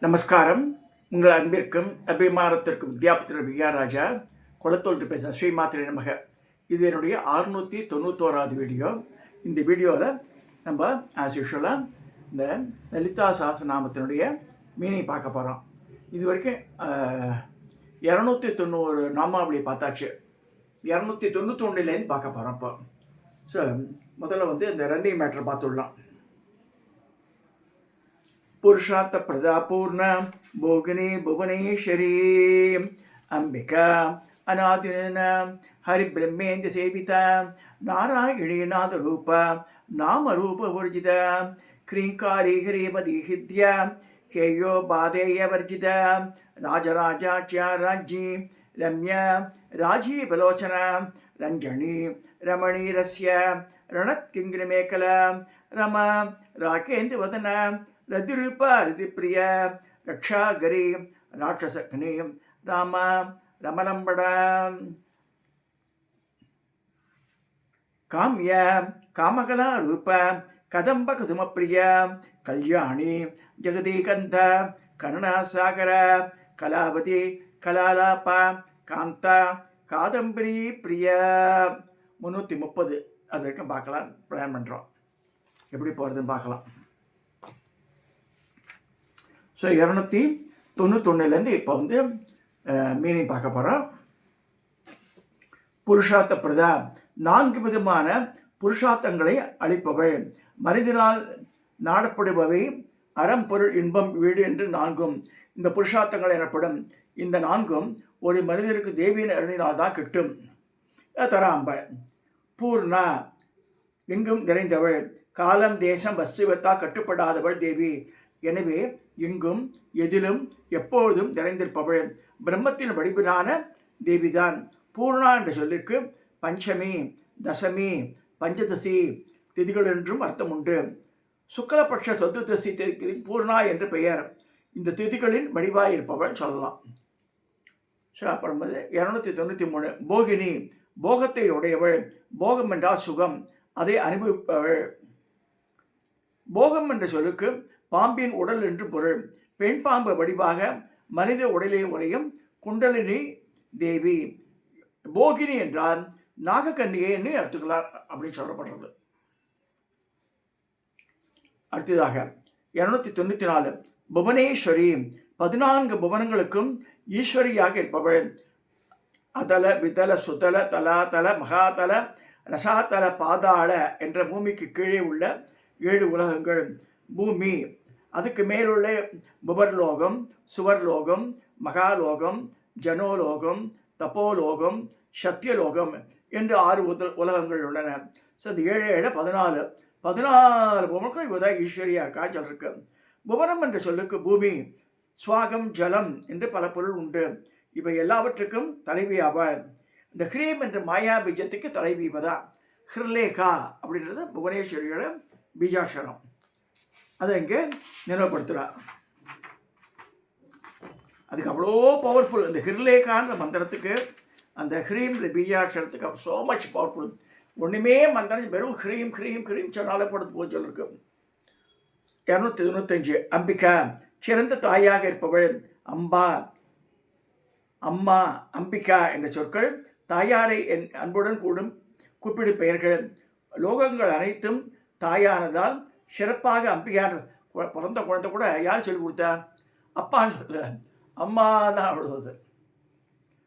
நமஸ்காரம். உங்கள் அன்பிற்கும் அபிமானத்திற்கும் வித்யாபத்திர வித்யாராஜா குளத்தோல்ட்டு பேச ஸ்ரீமாத்திரை நமக. இது என்னுடைய 691வது வீடியோ. இந்த வீடியோவில் நம்ம ஆஸ் யூஷுவலாக இந்த லலிதா சஹஸ்ரநாமத்தினுடைய மீனிங் பார்க்க போகிறோம். இது வரைக்கும் 290 நாமாவளியை பார்த்தாச்சு. 291லேருந்து பார்க்க போகிறோம். இப்போ ஸோ முதல்ல இந்த ரன்னிங் மேட்ரை பார்த்துடலாம். पुरुषार्थ प्रदा पूर्ण भोगिनी भुवनेश्वरी अंबिका अनादिन हरिब्रह्मेन्द्र सेविता नारायणी नाद रूप नाम रूप वर्जित क्रींकारी हरिमदी हृदय हेयो बाधेय वर्जित राजराजाच्या राज्ञी रम्य राजीवलोचन रंजनी रमणीरस्य रणत्किङ्गिणमेखला रम राकेन्द्रवदन रतिरूप रतिप्रिय रक्षागरी राक्षसग्नि राम रमलंबड़ काम्य कामकला रूप कदंब कदुमप्रिय कल्याणी जगदीकंठ करुणासागर कलावती कलालाप कांता कादंबरी प्रिय 330 அது வரைக்கும் பார்க்கலாம். பிளான் பண்ணுறோம் எப்படி போகிறதுன்னு பார்க்கலாம். ஸோ 291லேருந்து இப்போ மீனிங் பார்க்க போகிறோம். புருஷார்த்த பிரதா 4 விதமான புருஷார்த்தங்களை அளிப்பவை, மனிதனால் நாடப்படுபவை, அறம் பொருள் இன்பம் வீடு என்று 4 இந்த புருஷார்த்தங்கள் எனப்படும். இந்த 4 ஒரு மனிதருக்கு தேவியின் அருளினால் தான் கிட்டும். தராம்ப பூர்ணா எங்கும் நிறைந்தவள், காலம் தேசம் வஸ்துவத்தா கட்டுப்படாதவள் தேவி. எனவே எங்கும் எதிலும் எப்பொழுதும் நிறைந்திருப்பவள் பிரம்மத்தின் வடிவிலான தேவிதான். பூர்ணா என்ற சொல்லிற்கு பஞ்சமி, தசமி, பஞ்சதசி திதிகள் என்றும் அர்த்தம் உண்டு. சுக்லபட்ச சதுர்தசி திதிக்கு பூர்ணா என்று பெயர். இந்த திதிகளின் வடிவாயிருப்பவள் சொல்லலாம். ஸோ அப்புறம் 293 போகினி, போகத்தை உடையவள். போகம் என்றால் சுகம், அதை அனுபவிப்பவள். போகம் என்ற சொல்லுக்கு பாம்பின் உடல் என்று பொருள். பெண் பாம்பு வடிவாக மனித உடலை உரையும் குண்டலினி தேவி. போகினி என்றால் நாகக்கன்னிகைன்னு எடுத்துக்கலாம் அப்படின்னு சொல்லப்படுறது. அடுத்ததாக 294 புவனேஸ்வரி, 14 புவனங்களுக்கும் ஈஸ்வரியாக இருப்பவள். அதல விதல சுதல தலாதல மகாதல ரசாதல பாதாள என்ற பூமிக்கு கீழே உள்ள 7 உலகங்கள். பூமி, அதுக்கு மேலுள்ள புவர்லோகம், சுவர்லோகம், மகாலோகம், ஜனோலோகம், தப்போலோகம், சத்தியலோகம் என்று 6 உலகங்கள் உள்ளன. ஸோ இந்த 7 7 14 புவனங்கள் இவதான் ஈஸ்வரியாக காய்ச்சல் இருக்கு. புவனம் என்ற சொல்லுக்கு பூமி, சுவாகம், ஜலம் என்று பல பொருள் உண்டு. இவை எல்லாவற்றுக்கும் தலைவி ஆவாள். இந்த ஹ்ரீம் என்ற மாயா பீஜத்துக்கு தலைவி இவதான். ஹிர்லேகா அப்படின்றது புவனேஸ்வரியோட பீஜாட்சரம். அதை இங்கே நினைவுபடுத்துகிறார். அதுக்கு அவ்வளோ பவர்ஃபுல். இந்த ஹிர்லேகான்ற மந்திரத்துக்கு, அந்த ஹ்ரீம் பீஜாட்சரத்துக்கு ஸோ மச் பவர்ஃபுல். ஒன்றுமே மந்திரம் வெறும் ஹ்ரீம் ஹ்ரீம் ஹ்ரீம் சொன்னாலே போடுறது போய் சொல்லிருக்கு. 295 அம்பிகா, சிறந்த தாயாக இருப்பவள். அம்பா, அம்மா, அம்பிகா என்ற சொற்கள் தாயாரை அன்புடன் கூடும் கூப்பிடு பெயர்கள். லோகங்கள் அனைத்தும் தாயானதால் சிறப்பாக அம்பிகார் பிறந்த குழந்தை கூட யார் சொல்லிக் கொடுத்தா? அப்பான்னு சொல்ல, அம்மா தான் அழுவது.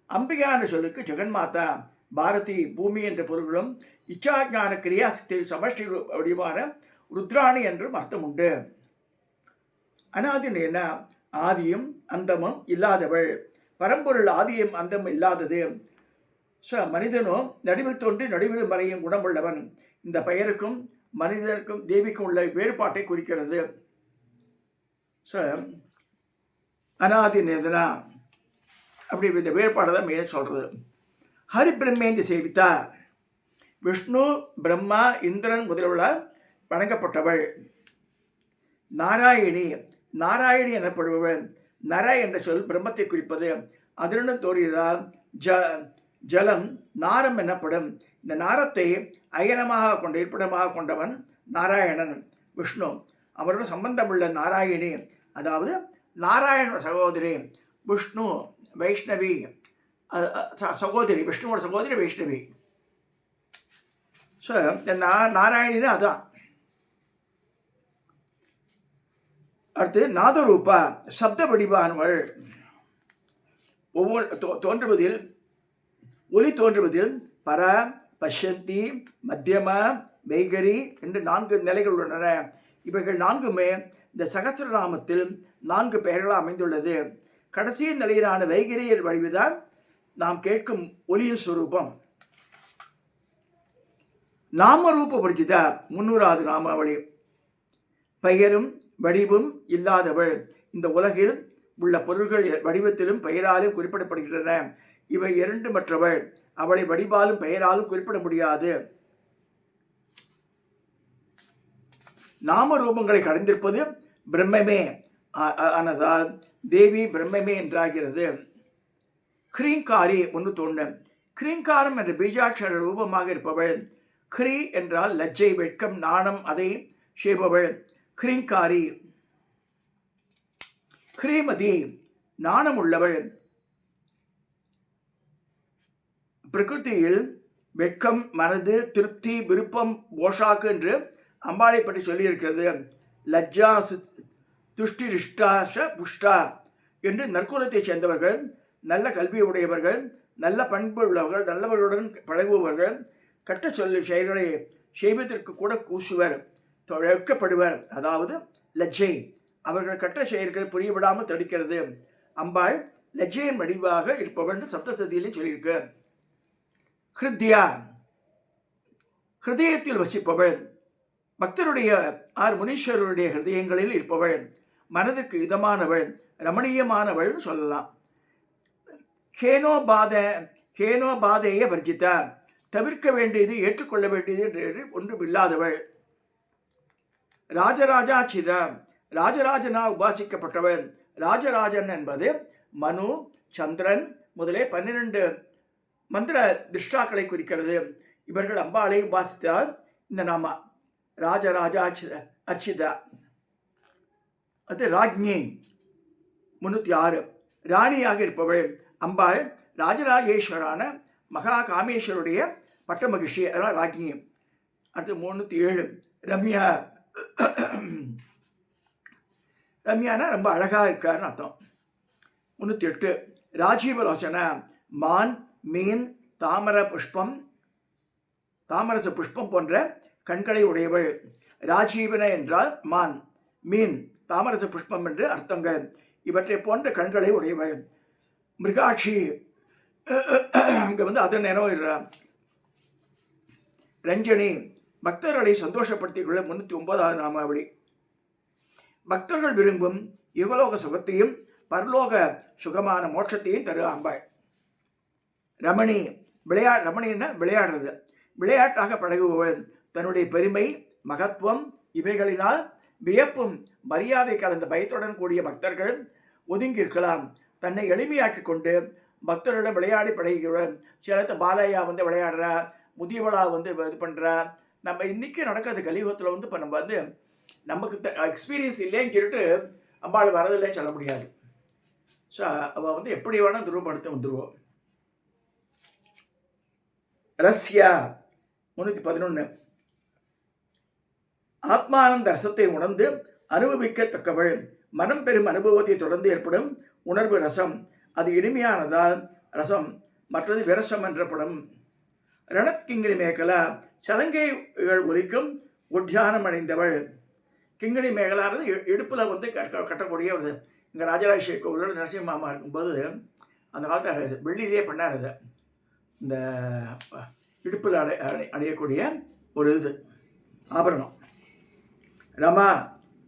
அம்பிகான்னு சொல்லுக்கு ஜெகன்மாதா, பாரதி, பூமி என்ற பொருள்களும் இச்சாஞான கிரியாசக்தி சமஷ்டி வடிவான ருத்ராணி என்றும் அர்த்தம் உண்டு. அனாதின்னு என்ன? ஆதியும் அந்தமும் இல்லாதவள். பரம்பொருள் ஆதியும் அந்தம் இல்லாதது. ஸோ மனிதனும் நடுவில் தோன்றி நடுவில் மறையும் குணமுள்ளவன். இந்த பெயருக்கும் மனிதனுக்கும் தேவிக்கும் உள்ள வேறுபாட்டை குறிக்கிறது. ஸோ அனாதி நேதனா அப்படி இந்த வேறுபாடு தான் மேலே சொல்கிறது. ஹரி பிரம்மேந்திர சேவிதா, விஷ்ணு, பிரம்மா, இந்திரன் முதலுள்ள வணங்கப்பட்டவள். நாராயணி, நாராயணி எனப்படுபவள். நர என்ற சொல் பிரம்மத்தை குறிப்பது. அதனுடன் தோன்றியதால் ஜலம் நாரம் எனப்படும். இந்த நாரத்தை அயனமாக கொண்ட இருப்பிடமாக கொண்டவன் நாராயணன் விஷ்ணு. அவரோட சம்பந்தமுள்ள நாராயணி, அதாவது நாராயண சகோதரி விஷ்ணு வைஷ்ணவி சகோதரி, விஷ்ணுவோட சகோதரி வைஷ்ணவி. ஸோ நாராயணின்னு அதான். அடுத்து நாதரூபா சப்த வடிவானவள். ஒவ்வொரு தோன்றுவதில் ஒலி தோன்றுவதில் பர, பஷ்யந்தி, மத்தியம, வைகரி என்று 4 நிலைகள் உள்ளன. இவைகள் 4மே இந்த சகஸ்ரநாமத்தில் 4 பெயர்களாக அமைந்துள்ளது. கடைசி நிலையிலான வைகரியர் வடிவுதான் நாம் கேட்கும் ஒலியின் சுரூபம். நாமரூப பரிச்சித 300வது நாமாவளி. பெயரும் வடிவும் இல்லாதவள். இந்த உலகில் உள்ள பொருள்கள் வடிவத்திலும் பெயராலும் குறிப்பிடப்படுகின்றன. இவை 2 மற்றவள். அவளை வடிவாலும் பெயராலும் குறிப்பிட முடியாது. நாம ரூபங்களை கடந்திருப்பது பிரம்மமே ஆனதால் தேவி பிரம்மமே என்றாகிறது. கிரீங்காரி 1 கிரீங்காரம் என்ற பீஜாட்சர ரூபமாக இருப்பவள். கிரீ என்றால் லஜ்ஜை, வெட்கம், நாணம், அதை செய்பவள் கிரீங்காரி. கிரீமதி நாணம் உள்ளவள். பிரகிருதியில் வெட்கம், மனது, திருப்தி, விருப்பம், போஷாக்கு என்று அம்பாளை பற்றி சொல்லியிருக்கிறது. லஜ்ஜா, துஷ்டி, ரிஷ்டாஷ, புஷ்டா என்று நற்குலத்தைச் சேர்ந்தவர்கள், நல்ல கல்வி உடையவர்கள், நல்ல பண்பு உள்ளவர்கள், நல்லவர்களுடன் பழகுபவர்கள், கட்ட சொல்லு செயல்களை செய்வதற்கு கூட கூசுவர், தொழைக்கப்படுவர். அதாவது லஜ்ஜை. அவர்கள் கட்ட செயல்கள் புரியவிடாமல் தடுக்கிறது. அம்பாள் லஜ்ஜையின் வடிவாக இருப்பவள் என்று சப்தசதியிலே சொல்லியிருக்கு. ஹிருத்யா ஹிருதயத்தில் வசிப்பவள். பக்தருடைய 6 முனீஸ்வரருடைய ஹிருதயங்களில் இருப்பவள். மனதுக்கு இதமானவள், ரமணீயமானவள் சொல்லலாம். கேனோபாதேய வர்ஜிதா தவிர்க்க வேண்டியது, ஏற்றுக்கொள்ள வேண்டியது என்று ஒன்றும் இல்லாதவள். ராஜராஜாச்சித ராஜராஜனா உபாசிக்கப்பட்டவள். ராஜராஜன் என்பது மனு, சந்திரன் முதலே 12 மந்திர திருஷ்டாக்களை குறிக்கிறது. இவர்கள் அம்பாளை உபாசித்தால் இந்த நாம ராஜராஜா அர்ச்சிதா. அது ராஜ்ஞி 306 ராணியாக இருப்பவள். அம்பாள் ராஜராஜேஸ்வரான மகா காமேஸ்வருடைய பட்ட மகிழ்ச்சி, அதனால் ராஜ்ஞி. அடுத்து 307 ரம்யா. ரம்யானா ரொம்ப அழகாக இருக்காருன்னு அர்த்தம். 308 ராஜீவலோச்சனா மான், மீன், தாமரச புஷ்பம் போன்ற கண்களை உடையவள். ராஜீவன என்றால் மான், மீன், தாமரச புஷ்பம் என்று அர்த்தங்கள். இவற்றை போன்ற கண்களை உடையவள். மிருகாட்சி இங்கே அது நினைவுகிறார். ரஞ்சனி பக்தர்களை சந்தோஷப்படுத்திக் கொள்ள 309வது நாமாவளி. பக்தர்கள் விரும்பும் யுகலோக சுகத்தையும் பரலோக சுகமான மோட்சத்தையும் தரு அம்பாள். ரமணி ரமணின்னா விளையாடுறது, விளையாட்டாக பழகுபவள். தன்னுடைய பெருமை, மகத்துவம் இவைகளினால் வியப்பும் மரியாதை கலந்த பயத்துடன் கூடிய பக்தர்கள் ஒதுங்கி இருக்கலாம். தன்னை எளிமையாக்கி கொண்டு பக்தர்களிடம் விளையாடி பழகுகிறவள். சிலத்த பாலையா விளையாடுறா, முதியவளா இது பண்ணுறா. நம்ம இன்னைக்கு நடக்காத கலியுகத்தில் இப்போ நம்ம நமக்கு எக்ஸ்பீரியன்ஸ் இல்லைன்னு சொல்லிட்டு அம்பாள் வரதில்லைன்னு சொல்ல முடியாது. ஸோ அவள் எப்படி வேணால் துருவப்படுத்த வந்துடுவோம். ரஸ்யா 311 ஆத்மானந்த ரசத்தை உணர்ந்து அனுபவிக்கத்தக்கவள். மனம் பெறும் அனுபவத்தை தொடர்ந்து ஏற்படும் உணர்வு ரசம். அது இனிமையானதால் ரசம், மற்றது விரசம் என்றப்படும். ரணத் கிங்கிணி மேகலா சலங்கைகள் ஒலிக்கும் உத்தியானம் அடைந்தவள். கிங்கிணி மேகலானது இடுப்பில் கட்டக்கூடிய ஒரு இங்கே ராஜராஜ கோவிலோட நரசிம்மமா இருக்கும்போது அந்த காலத்தில் வெள்ளியிலே பண்ணார். இந்த இடுப்பில் அடையக்கூடிய ஒரு ஆபரணம். ரமா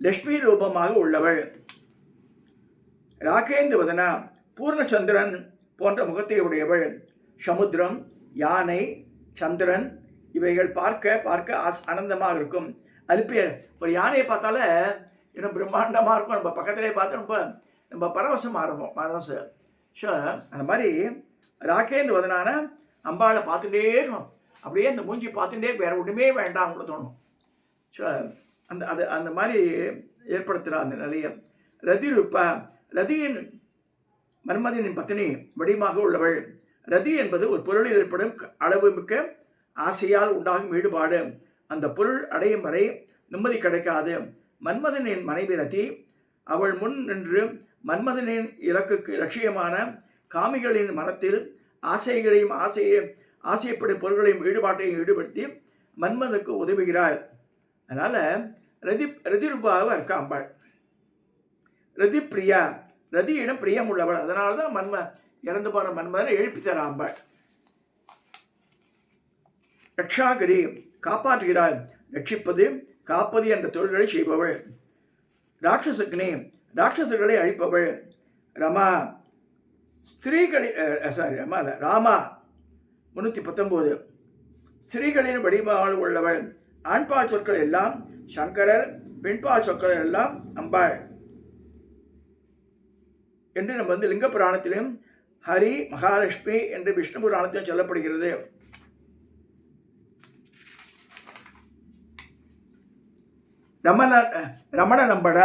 லக்ஷ்மி ரூபமாக உள்ளவள். ராகேந்து வதனா பூர்ணச்சந்திரன் போன்ற முகத்தை உடையவள். சமுத்திரம், யானை, சந்திரன் இவைகள் பார்க்க ஆனந்தமாக இருக்கும். பேர் ஒரு யானையை பார்த்தாலே இன்னும் பிரம்மாண்டமாக இருக்கும். நம்ம பக்கத்திலே பார்த்து நம்ம பரவசமாக இருக்கும் மனசு. ஸோ அந்த மாதிரி ராகேந்து வதனான அம்பாளை பார்த்துட்டே இருக்கணும். அப்படியே அந்த மூஞ்சி பார்த்துட்டே வேறு ஒன்றுமே வேண்டாம் கூட தோணும். ஸோ அந்த மாதிரி ஏற்படுத்துகிறா அந்த நிலையை. ரதிரூபா, ரதியின் மன்மதனின் பத்தினி வடிவமாக உள்ளவள். ரதி என்பது ஒரு பொருளில் ஏற்படும் அளவு மிக்க ஆசையால் உண்டாகும் ஈடுபாடு. அந்த பொருள் அடையும் வரை நிம்மதி கிடைக்காது. மன்மதனின் மனைவி ரதி. அவள் முன் நின்று மன்மதனின் லட்சியமான காமிகளின் மனத்தில் ஆசைகளையும் ஆசைப்படும் பொருள்களையும் ஈடுபாட்டையும் ஈடுபடுத்தி மன்மதனுக்கு உதவுகிறாள். அதனால ரதிரூபாக இருக்கா அம்பாள். ரதி பிரியா, ரதியிடம் பிரியம் உள்ளவள். அதனால்தான் இறந்து போன மன்மதனை எழுப்பித்தர அம்பாள். ரக்ஷாகரி, காப்பாற்றுகிறாள். ரட்சிப்பது காப்பது என்ற தொழில்களை செய்பவள். ராட்சசக்னி, ராட்சசர்களை அழிப்பவள். ரமா, ராமா 319, ஸ்திரீகளின் வடிவால் உள்ளவள். ஆண்பால் சொற்கள் எல்லாம் சங்கரர், பெண்பால் சொற்கள் எல்லாம் அம்பாள் என்று நம்ம லிங்க புராணத்திலும் ஹரி மகாலட்சுமி என்று விஷ்ணு புராணத்திலும் சொல்லப்படுகிறது. ரமண நம்பட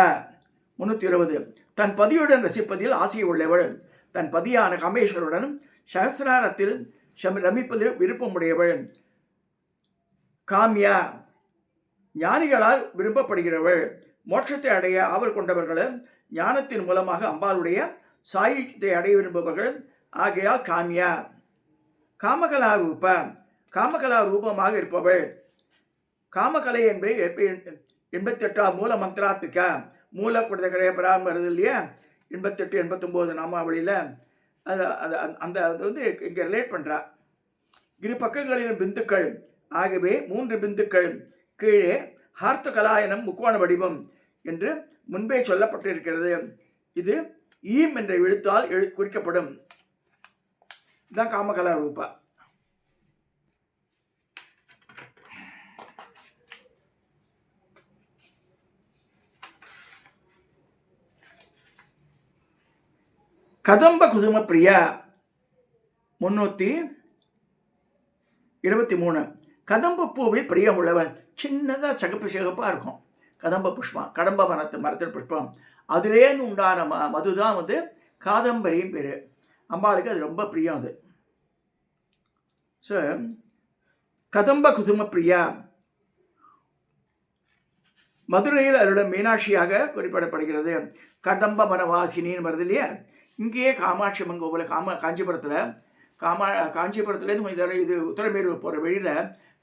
320, தன் பதியுடன் ரசிப்பதில் ஆசை உள்ளவள். தன் பதியான காமேஸ்வருடன் சகசிராரத்தில் ரமிப்பதில் விருப்பமுடையவள். காமியா, ஞானிகளால் விரும்பப்படுகிறவள். மோட்சத்தை அடைய ஆவல் கொண்டவர்களும் ஞானத்தின் மூலமாக அம்பாளுடைய சாயுஜத்தை அடைய விரும்புபவர்கள். ஆகையால் காமியா. காமகலா ரூப, காமகலா ரூபமாக இருப்பவள். காமகலை என்பது 88 மூல மந்திராத்மிகா. மூல கொடுத்த பராம வருது இல்லையா, 88 89 நாமாவளியில் அந்த இங்கே ரிலேட் பண்ணுறா. இரு பக்கங்களிலும் பிந்துக்கள். ஆகவே 3 பிந்துக்கள். கீழே ஹார்த்த கலாயனம் முக்கோண வடிவம் என்று முன்பே சொல்லப்பட்டிருக்கிறது. இது ஈம் என்ற எழுத்தால் குறிக்கப்படும். இதுதான் காமகலா ரூபா. கதம்ப குசும பிரியா 323, கதம்ப பூவில் பிரியம் உள்ளவன். சின்னதாக சிகப்பாக இருக்கும் கதம்ப புஷ்பம், கடம்ப மரத்தின் புஷ்பம். அதுலேருந்து உண்டான மதுதான் காதம்பரியும் பேர். அம்பாளுக்கு அது ரொம்ப பிரியம். அது ஸோ கதம்ப குசும பிரியா. மதுரையில் அவருடைய மீனாட்சியாக குறிப்பிடப்படுகிறது. கதம்ப வனவாசினின்னு வருது இல்லையா. இங்கேயே காமாட்சி அம்மன் கோவில் காஞ்சிபுரத்துலேருந்து இது உத்தரமேரூர் போகிற வழியில்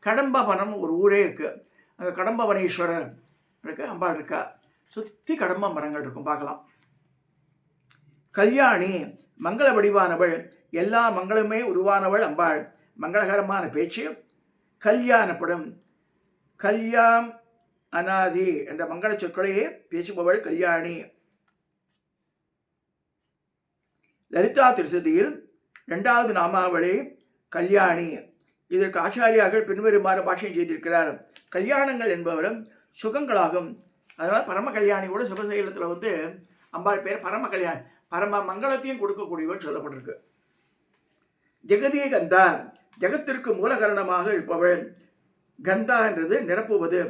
கடம்பவனம் ஒரு ஊரே இருக்குது. அங்கே கடம்பவனேஸ்வரர் இருக்குது, அம்பாள் இருக்கா. சுற்றி கடம்ப மரங்கள் இருக்கும், பார்க்கலாம். கல்யாணி, மங்கள வடிவானவள். எல்லா மங்களுமே உருவானவள் அம்பாள். மங்களகரமான பேச்சு கல்யாணப்படும். கல்யாம் அனாதி என்ற மங்கள சொற்களையே பேசுபவள் கல்யாணி. லலிதா திருசதியில் 2வது நாமாவளி கல்யாணி. இதற்கு ஆச்சாரியார்கள் பின்வருமாறு பாஷ்யம் செய்திருக்கிறார். கல்யாணங்கள் என்பவரும் சுகங்களாகும். அதனால் பரம கல்யாணி கூட சிவசைலத்தில் அம்பாள் பேர் பரம கல்யாணி, பரம மங்களத்தையும் கொடுக்கக்கூடியவள் சொல்லப்பட்டிருக்கு. ஜெகதிய கந்தா, ஜெகத்திற்கு மூலகரணமாக இருப்பவள். கந்தா என்றது நிரப்புவது.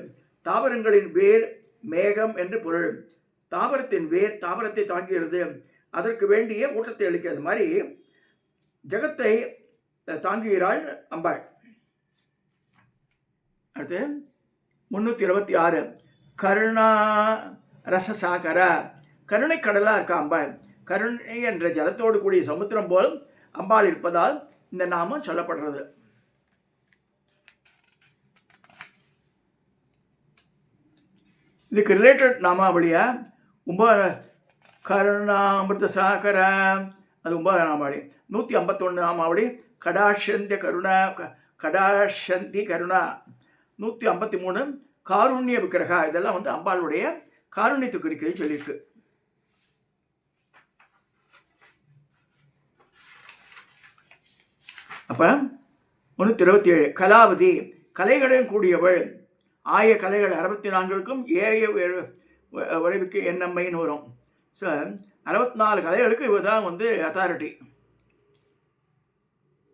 தாவரங்களின் வேர் மேகம் என்று பொருள். தாவரத்தின் வேர் தாவரத்தை தாங்குகிறது, அதற்கு வேண்டிய ஊட்டத்தை அளிக்கிறது. மாதிரி ஜெகத்தை தாங்குகிறாள் அம்பாள். அடுத்து 326, கருணா ரசசாகர, கருணை கடலாக இருக்கா அம்பாள். கருணை என்ற ஜலத்தோடு கூடிய சமுத்திரம் போல் அம்பாள் இருப்பதால் இந்த நாமம் சொல்லப்படுறது. இதுக்கு ரிலேட்டட் நாமாவளியா 9 கருணாமிருத சாகர, அது 9 நாமாவளி. 151 நாமாவளி கடாஷந்தி கருணா, கடாஷந்தி கருணா. 153 காருண்ய விக்கிரகா. இதெல்லாம் அம்பாளுடைய காருண்யத்தை குறிக்கிறது சொல்லியிருக்கு. அப்போ 327 கலாவதி, கலைகளுடன் கூடியவள். ஆய கலைகள் 64க்கும் ஏய உறவுக்கு என்னம்மைன்னு வரும். ஸோ 64 கலைகளுக்கு இவ தான் அத்தாரிட்டி.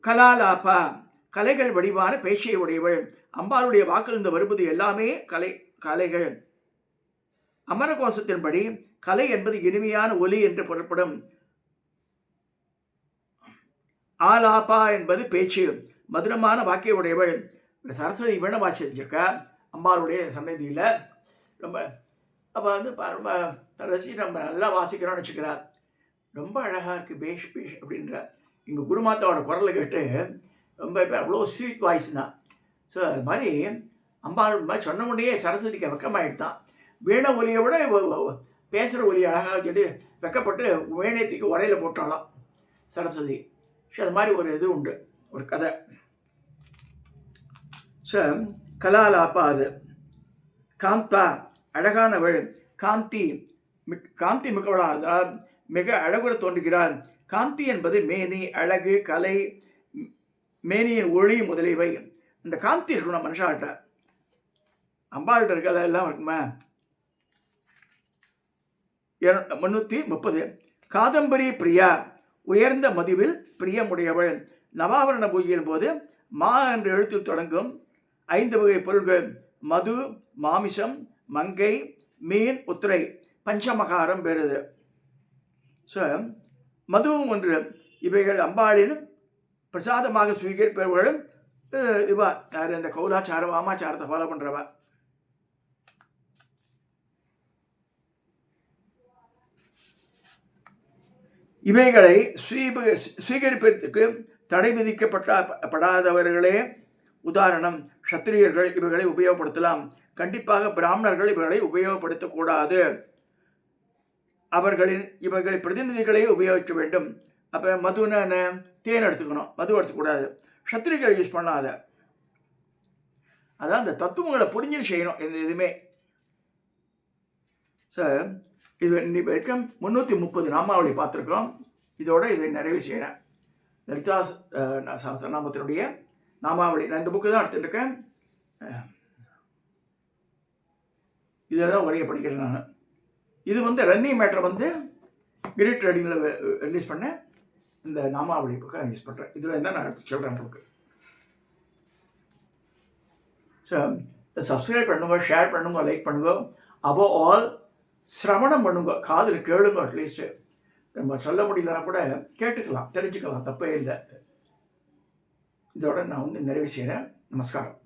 கலாலாப்பா, கலைகள் வடிவான பேச்சை உடையவள். அம்பாளுடைய வாக்கிலிருந்து வருவது எல்லாமே கலைகள். அமரகோசத்தின்படி கலை என்பது இனிமையான ஒலி என்று பொருட்படும். ஆலாப்பா என்பது பேச்சு, மதுரமான வாக்கிய உடையவள். சரஸ்வதி வீணை செஞ்சிருக்கா அம்பாளுடைய சன்னதியில். ரொம்ப அப்போ வந்து ரொம்ப ரசித்து நம்ம நல்லா வாசிக்கிறோன்னு வச்சுக்கிறார். ரொம்ப அழகாக இருக்குது பேஷ் பேஷ் அப்படின்ற. எங்கள் குருமாத்தாவோட குரலை கேட்டு ரொம்ப அவ்வளோ ஸ்வீட் வாய்ஸ் தான். ஸோ அது மாதிரி அம்பாள் மாதிரி சொன்ன முடியே சரஸ்வதிக்கு வெக்கமாயிட்டான். வீணை ஒலியை விட பேசுகிற ஒலி அழகாக சொல்லி வெக்கப்பட்டு வீணையத்துக்கு உரையில் போட்டாலாம் சரஸ்வதி. ஸோ அது மாதிரி ஒரு இது உண்டு, ஒரு கதை. ஸோ கலாலாப்பா அது. காந்தா அழகானவள், காந்தி காந்தி மிகவளாக மிக அழகுற தோன்றுகிறார். காந்தி என்பது மேனி, அழகு, கலை, மேனியின் ஒளி முதலியவை. இந்த காந்தி இருக்கணும் மனுஷாட்ட. அம்பாள்கிட்ட இருக்கல எல்லாம் இருக்குமா. 330. காதம்பரி பிரியா உயர்ந்த மதிவில் பிரியமுடையவள். நவாவரண பூஜையின் போது மா என்ற எழுத்தில் தொடங்கும் 5 வகை பொருள்கள் மது, மாமிசம், மங்கை, மீன், உத்திரை பஞ்சமகாரம் பெறுது. ஸோ மதுவும் ஒன்று. இவைகள் அம்பாளின் பிரசாதமாக ஸ்வீகரிப்பவர்களும் இவா யார் இந்த கௌலாச்சாரம் வாமாச்சாரத்தை ஃபாலோ பண்ணுறவா. இவைகளை ஸ்வீகரிப்பதற்கு தடை விதிக்கப்படாதவர்களே. உதாரணம் க்ஷத்திரியர்கள் இவைகளை உபயோகப்படுத்தலாம். கண்டிப்பாக பிராமணர்கள் இவர்களை உபயோகப்படுத்தக்கூடாது. இவர்களை பிரதிநிதிகளை உபயோகிக்க வேண்டும். அப்போ மதுன்னு தேன் எடுத்துக்கணும், மது எடுத்துக்கூடாது. க்ஷத்திரிகள் யூஸ் பண்ணாத. அதான் அந்த தத்துவங்களை புரிஞ்சு செய்யணும் இந்த இதுவுமே. ஸோ இது இன்னைக்கு வரைக்கும் 330 நாமாவளி பார்த்துருக்கோம். இதோட இதை நிறைவு செய்கிறேன். லலிதா சஹஸ்ரநாமத்தினுடைய நாமாவளி நான் இந்த புக்கு தான் எடுத்துட்டுருக்கேன். இதெல்லாம் உரையை படிக்கிறேன் நான். இது வந்து ரன்னி மேட்டர் வந்து கிரீட் ரைடிங்கில் ரிலீஸ் பண்ணேன். இந்த நாமாவளி புக்கை யூஸ் பண்ணுறேன். இதில் இருந்தால் நான் எடுத்து சொல்கிறேன் உங்களுக்கு. ஸோ சப்ஸ்கிரைப் பண்ணுங்க, ஷேர் பண்ணுங்க, லைக் பண்ணுங்க. அபோவ் ஆல் சிரவணம் பண்ணுங்க, காதில் கேளுங்க. அட்லீஸ்ட்டு நம்ம சொல்ல முடியலன்னா கூட கேட்டுக்கலாம், தெரிஞ்சுக்கலாம், தப்பே இல்லை. இதோட நான் வந்து நிறைவு செய்கிறேன். நமஸ்காரம்.